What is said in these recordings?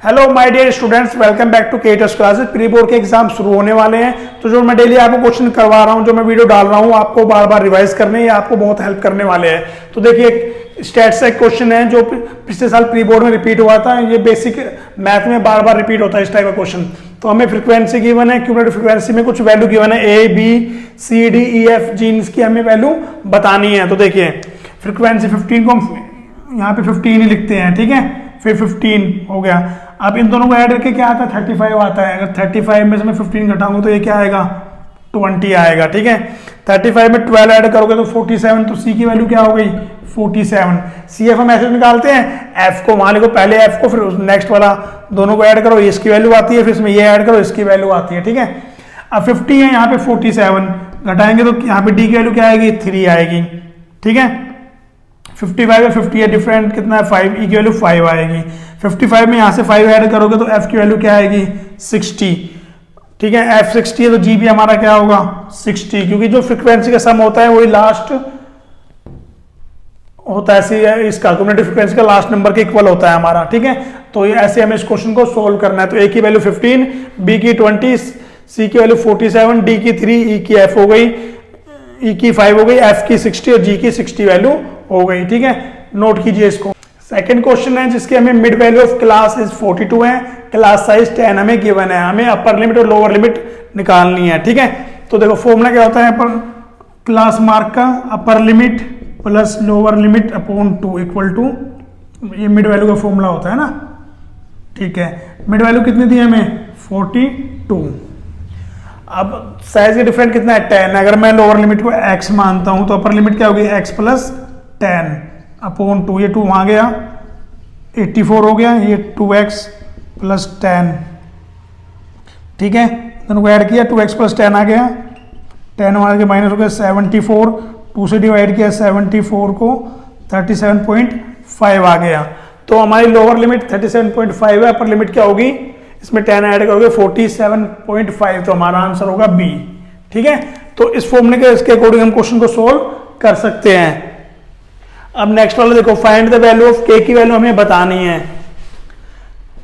Hello my dear students, welcome back to केटस classes. Pre board के exam शुरू होने वाले हैं, तो जो मैं डेली आपको क्वेश्चन करवा रहा हूं, जो मैं वीडियो डाल रहा हूं, आपको बार बार रिवाइज करने, ये आपको बहुत हेल्प करने वाले हैं। तो देखिए, स्टैट्स का एक क्वेश्चन है जो पिछले साल प्री बोर्ड में रिपीट हुआ था। ये बेसिक मैथ में बार बार रिपीट होता है इस टाइप का क्वेश्चन। तो हमें फ्रीक्वेंसी गिवन है, क्यूमुलेटिव फ्रीक्वेंसी में कुछ वैल्यू गिवन है, A B C D E F G, इसकी हमें वैल्यू बतानी है। तो देखिए, फ्रीक्वेंसी 15 को हम यहाँ पे 15 ही लिखते हैं, ठीक है। फिर 15 हो गया। अब इन दोनों को ऐड करके क्या आता है, 35 आता है। अगर 35 में से मैं 15 घटाऊंगा तो ये क्या आएगा, 20 आएगा, ठीक है। 35 में 12 ऐड करोगे तो 47, तो सी की वैल्यू क्या हो गई, 47। सी एफ हम ऐसे निकालते हैं, एफ को वहां लिखो, पहले एफ को, फिर नेक्स्ट वाला दोनों को ऐड करो, इसकी वैल्यू आती है, फिर इसमें ये ऐड करो, इसकी वैल्यू आती है, ठीक है। अब 50 है, यहाँ पे 47 घटाएंगे तो यहाँ पे डी की वैल्यू क्या आएगी, 3 आएगी, ठीक है। 55 है, 50 है, डिफरेंट कितना है, 5, ई की वैल्यू 5 आएगी। 55 में यहाँ से 5 ऐड करोगे तो एफ की वैल्यू क्या आएगी, 60, ठीक है। एफ 60 है तो जी भी हमारा क्या होगा, 60, क्योंकि जो फ्रीक्वेंसी का सम होता है वही लास्ट होता है, इसका क्यूमुलेटिव फ्रीक्वेंसी का लास्ट नंबर के इक्वल होता है हमारा, ठीक है। तो ये ऐसे हमें इस क्वेश्चन को सोल्व करना है। तो ए की वैल्यू 15, बी की 20, सी की वैल्यू 47, डी की 3, ई की एफ हो गई, ई की 5 हो गई, एफ की 60 और जी की 60 वैल्यू हो गई, ठीक है। नोट कीजिए इसको। सेकंड क्वेश्चन है जिसके हमें mid value of class is 42 है, क्लास साइज 10 हमें गिवन है, हमें अपर लिमिट और लोअर लिमिट निकालनी है, ठीक है। तो देखो, फॉर्मूला क्या होता है पर क्लास मार्क का, upper limit plus lower limit upon 2 equal to, ये मिड वैल्यू का फॉर्मूला होता है ना, ठीक है। मिड वैल्यू कितनी दी हमें, 42। अब साइज का डिफरेंट कितना है, 10। अगर मैं लोअर लिमिट को x मानता हूं तो अपर लिमिट क्या होगी, x प्लस 10 अपॉन 2, ये 2 वहां गया, 84 हो गया, ये 2x प्लस 10, ठीक है। दोनों को ऐड किया, 2x प्लस 10 आ गया, 10 वहां के माइनस हो गया 74, 2 से डिवाइड किया 74 को, 37.5 आ गया। तो हमारी लोअर लिमिट 37.5 है, अपर लिमिट क्या होगी, इसमें 10 ऐड करोगे 47.5, तो हमारा आंसर होगा बी, ठीक है। तो इस फॉर्मूले के इसके अकॉर्डिंग हम क्वेश्चन को सोल्व कर सकते हैं। अब नेक्स्ट वाला देखो, फाइंड द वैल्यू ऑफ के की वैल्यू हमें बतानी है।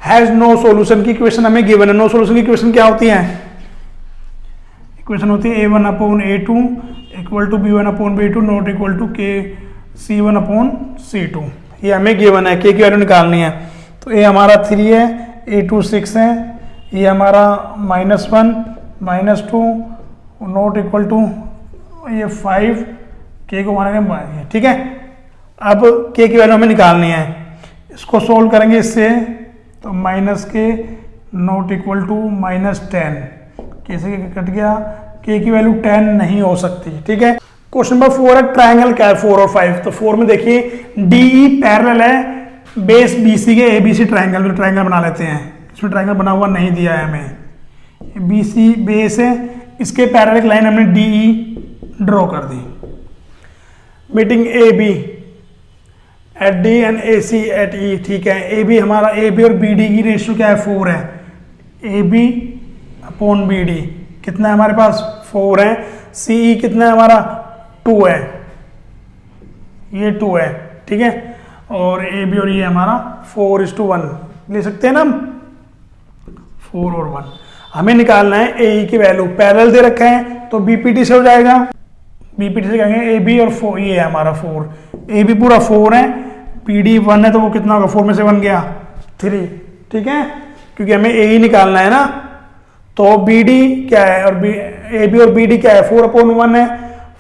हैज नो सॉल्यूशन की इक्वेशन हमें गिवन है। नो सॉल्यूशन की इक्वेशन क्या होती है, इक्वेशन होती है a1 upon a2 equal to b1 upon b2 not equal to k c1 upon c2। ये हमें गिवन है, के की वैल्यू निकालनी है। तो a हमारा 3 है, a2 6 है, ये हमारा -1 -2 नॉट इक्वल टू ये 5, के को मानेंगे, ठीक है। अब के की वैल्यू हमें निकालनी है, इसको सोल्व करेंगे इससे, तो माइनस के नॉट इक्वल टू -10, कैसे कट गया, के की वैल्यू 10 नहीं हो सकती, ठीक है। क्वेश्चन नंबर 4 है, ट्रायंगल क्या है 4 और 5। तो 4 में देखिए, डी पैरेलल है बेस बीसी के, एबीसी ट्रायंगल, ट्रायंगल बना लेते हैं। इसमें ट्रायंगल बना हुआ नहीं दिया है हमें, बीसी बेस है, इसके पैरेलल एक लाइन हमने डी ड्रॉ कर दी। Meeting A B at D and A C at E, ठीक है। ए बी हमारा, ए बी और बी डी की रेशियो क्या है, 4 है। A B upon B D कितना है हमारे पास, 4 है। सी ई कितना है हमारा, 2 है, ये 2 है, ठीक है। और ए बी और ये हमारा 4:1 ले सकते हैं ना हम, 4 और 1। हमें निकालना है ए ई की वैल्यू, पैरेलल दे रखा है तो बीपीटी से हो जाएगा, बीपीटी से कहेंगे ए बी और 4, ये है हमारा 4, ए बी पूरा 4 है, पी डी 1 है, तो वो कितना होगा, 4 में से 1 गया 3, ठीक है, क्योंकि हमें ए ही निकालना है ना। तो बी डी क्या है, और ए बी और बी डी क्या है, 4/1 है,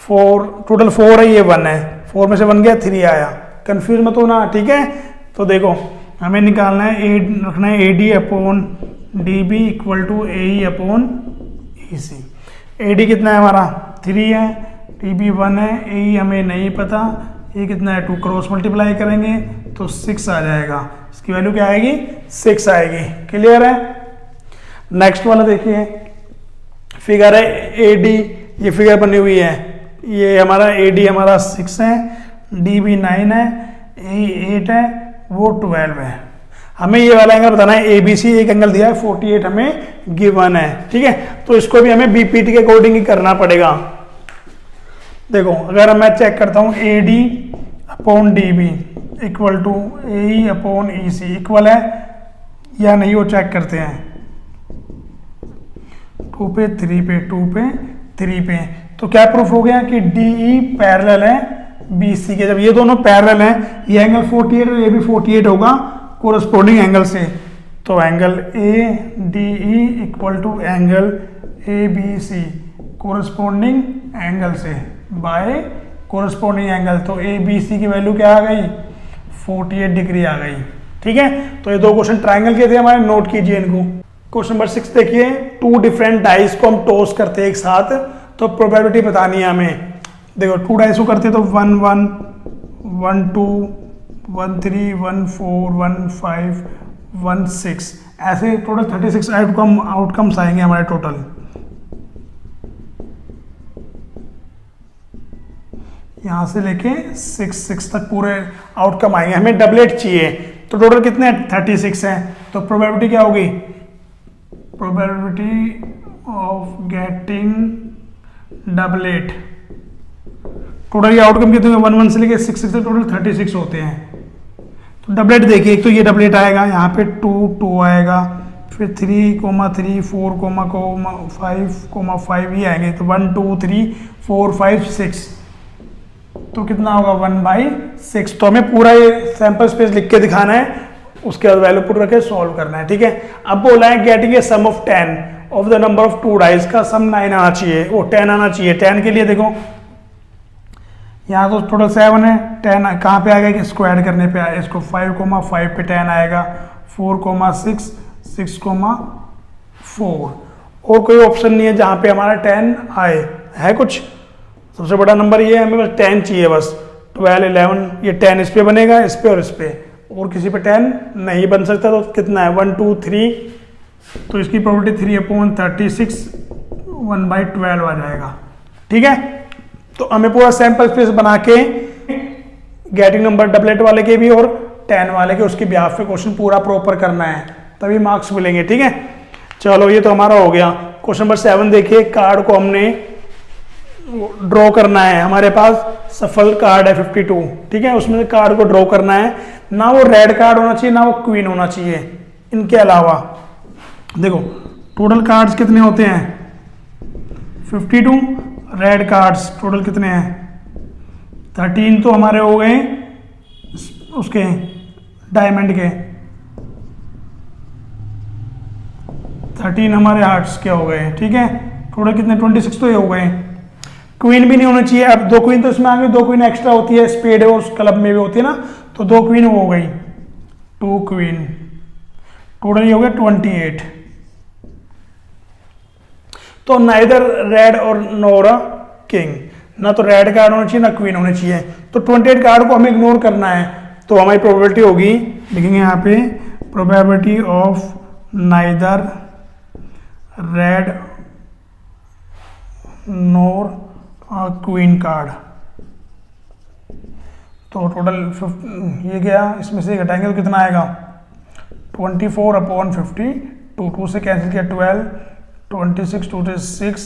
4 टोटल 4 है, ये 1 है, 4 में से 1 गया 3 आया, कंफ्यूज मत होना, ठीक है। तो देखो, हमें निकालना है, ए रखना है A D upon D B equal to A E upon E C. A D कितना है हमारा, 3 है, डी बी 1 है, ए ई हमें नहीं पता, ये कितना है 2, क्रॉस मल्टीप्लाई करेंगे तो 6 आ जाएगा, इसकी वैल्यू क्या आएगी, 6 आएगी, क्लियर है। नेक्स्ट वाला देखिए, फिगर है ए डी, ये फिगर बनी हुई है, ये हमारा ए डी हमारा 6 है, डी बी 9 है, ए 8 है, वो 12 है। हमें ये वाला एंगल बताना है, ए बी सी एक एंगल दिया है 48 हमें गिवन है, ठीक है। तो इसको भी हमें बीपीटी के अकॉर्डिंग ही करना पड़ेगा। देखो, अगर मैं चेक करता हूँ, A D upon D B equal to A E upon E C equal है या नहीं वो चेक करते हैं। 2 पे 3 पे 2 पे 3 पे, तो क्या प्रूफ हो गया कि DE पैरेलल है BC के। जब ये दोनों पैरेलल हैं, ये एंगल 48 और ये भी 48 होगा कोरस्पोंडिंग एंगल से, तो angle ADE equal to angle ABC corresponding angle से बाय कोरस्पोंडिंग एंगल, तो ABC की वैल्यू क्या आ गई 48 डिग्री आ गई। ठीक है, तो ये दो क्वेश्चन ट्रायंगल के थे हमारे, नोट कीजिए इनको। क्वेश्चन नंबर 6 देखिए, 2 डिफरेंट डाइस को हम टॉस करते हैं एक साथ, तो प्रोबेबिलिटी बतानी है हमें। देखो 2 डाइस को करते तो 1 1 1 2 1 3 1 4 1 5 1 6, ऐसे टोटल 36 आउटकम्स आएंगे हमारे टोटल। यहाँ से लेके 6 तक पूरे आउटकम आएंगे। हमें डबलेट चाहिए, तो टोटल कितने 36 हैं, तो प्रोबेबिलिटी क्या होगी, probability of getting doublet, total ये आउटकम कितने 1 1 से लेके 6 तक टोटल 36 होते हैं। तो डबलेट देखिए, एक तो ये डबलेट आएगा, यहाँ पे 2 2 आएगा, फिर 3 3 4 5 5 ये आएंगे, तो 1 2 3 4 5 6, तो कितना होगा 1/6। तो हमें पूरा ये सैंपल स्पेस लिख के दिखाना है, उसके बाद वैल्यू पुट करके सॉल्व करना है। ठीक है, अब बोला है getting a sum of 10 of the number of 2 dice, का सम 9 आना चाहिए, वो 10 आना चाहिए। 10 के लिए देखो यहाँ तो टोटल 7 है, 10 कहाँ पे आएगा कि इसको ऐड करने पे आएगा, इसको 5 पे 10 आएगा, 4 6 6 4, और कोई ऑप्शन नहीं है जहाँ पे हमारा 10 आए, है कुछ? सबसे बड़ा नंबर ये है, हमें बस 10 चाहिए बस। 12 11 ये 10 इस पे बनेगा, इस पे और इस पे, और किसी पे 10 नहीं बन सकता। तो कितना है 1 2 3, तो इसकी प्रोबेबिलिटी 3/36 1/12 आ जाएगा। ठीक है, तो हमें पूरा सैंपल स्पेस बना के गेटिंग नंबर डबलेट वाले के भी और 10 वाले के, उसके बिहाफ पे क्वेश्चन पूरा प्रॉपर करना है, तभी मार्क्स मिलेंगे। ठीक है, चलो ये तो हमारा हो गया। क्वेश्चन नंबर 7 देखिए, कार्ड को हमने ड्रॉ करना है, हमारे पास सफल कार्ड है 52। ठीक है, उसमें से कार्ड को ड्रॉ करना है, ना वो रेड कार्ड होना चाहिए ना वो क्वीन होना चाहिए। इनके अलावा देखो टोटल कार्ड्स कितने होते हैं 52, रेड कार्ड्स टोटल कितने हैं 13, तो हमारे हो गए उसके डायमंड के 13 हमारे हार्ट्स के हो गए। ठीक है, टोटल कितने 26 तो ये हो गए। क्वीन भी नहीं होना चाहिए, अब 2 क्वीन तो इसमें आ गई, 2 क्वीन एक्स्ट्रा होती है, स्पेड और क्लब में भी होती है ना, तो 2 क्वीन हो गई, 2 क्वीन, टोटल ये हो गया 28। तो नाइदर रेड और नोर किंग, ना तो रेड कार्ड होना चाहिए ना क्वीन होनी चाहिए, तो 28 कार्ड को हमें इग्नोर करना है। तो हमारी प्रोबेबिलिटी होगी, लिखेंगे यहाँ पे probability of neither red NOR queen card, तो टोटल ये गया, इसमें से घटाएंगे तो कितना आएगा 24/50, 2 से कैंसिल किया 12, 26 2 से 6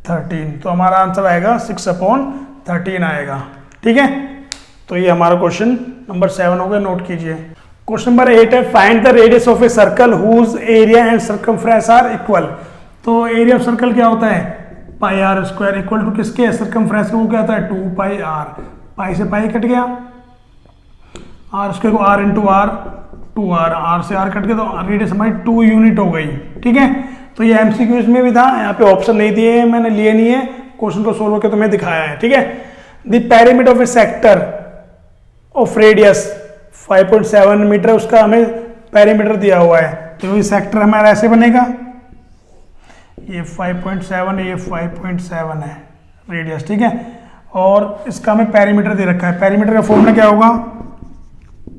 13, तो हमारा आंसर आएगा 6/13 आएगा। ठीक है, तो ये हमारा क्वेश्चन नंबर 7 हो गया, नोट कीजिए। क्वेश्चन नंबर 8 है, find the radius of a circle whose area and circumference are equal. तो एरिया ऑफ सर्कल क्या होता है pi R square, equal to किसके सर्कमफ्रेंस को क्या होता है 2πr, पाई से पाई कट गया, आर स्क्वायर को r into R 2r, R से आर कट गया, तो रेडियस हमारी 2 यूनिट हो गई। ठीक है, तो ये एमसीक्यूज में भी था, यहाँ पे ऑप्शन नहीं दिए हैं, मैंने लिए नहीं है, क्वेश्चन को सोल्व करके तुम्हें दिखाया है। ठीक है, the perimeter of a sector of radius 5.7 metre, उसका हमें पेरीमीटर दिया हुआ है, तो ये सेक्टर हमारा ऐसे बनेगा, ये 5.7 ये 5.7 है रेडियस। ठीक है, और इसका हमें पेरीमीटर दे रखा है, पेरीमीटर का फॉर्मूला क्या होगा,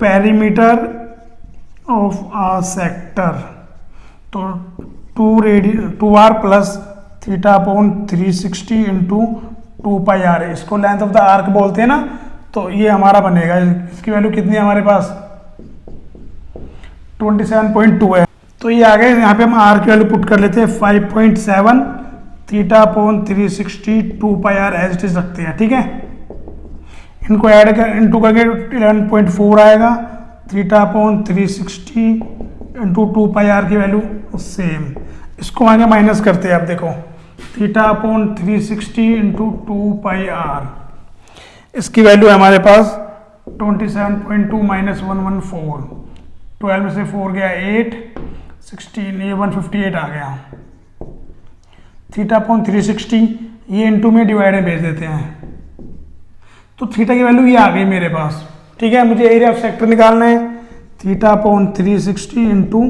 पेरीमीटर ऑफ आ सेक्टर, तो 2r प्लस θ/360 इंटू 2πr, इसको लेंथ ऑफ द आर्क बोलते हैं ना, तो ये हमारा बनेगा, इसकी वैल्यू कितनी है हमारे पास 27.2 है। तो ये आ गए, यहाँ पे हम आर की वैल्यू पुट कर लेते हैं 5.7, θ/360 2πr एज इट इज रखते हैं। ठीक है, इनको ऐड कर इंटू करके 11.4 आएगा, θ/360 इंटू 2 पाई आर की वैल्यू सेम। इसको आगे माइनस करते हैं, आप देखो theta upon 360 into 2 pi R, इसकी वैल्यू है हमारे पास 27.2 माइनस 114, 12 में से 4 गया 8, 16, ये 158 आ गया। थीटा अपॉन 360 ये इंटू में डिवाइड में भेज देते हैं, तो थीटा की वैल्यू ये आ गई मेरे पास। ठीक है, मुझे एरिया ऑफ सेक्टर निकालना है। Theta upon 360 into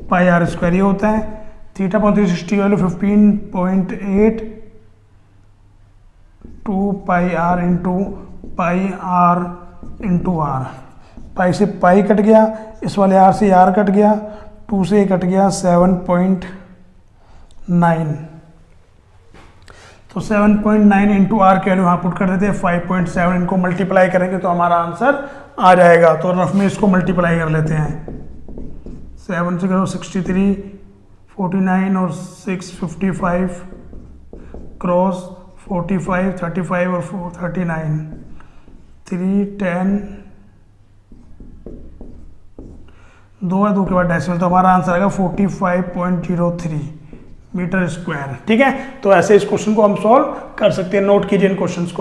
pi R square ये होता है। थीटा अपॉन 360 की value 15.8 2 pi R into pi R into R, pi से पाई कट गया, इस वाले आर से आर कट गया, 2 से कट गया 7.9, तो 7.9 इंटू आर की वैल्यू यहाँ पुट कर देते हैं 5.7, इनको मल्टीप्लाई करेंगे तो हमारा आंसर आ जाएगा। तो रफ में इसको मल्टीप्लाई कर लेते हैं, 7 से करो 63, 49 और 6 55, क्रॉस 45, 35 और 4 39, 3 10, 2 है 2 के बाद डेसिमल, तो हमारा आंसर आएगा 45.03 मीटर स्क्वायर। ठीक है, तो ऐसे इस क्वेश्चन को हम सॉल्व कर सकते हैं। नोट कीजिए इन क्वेश्चंस को।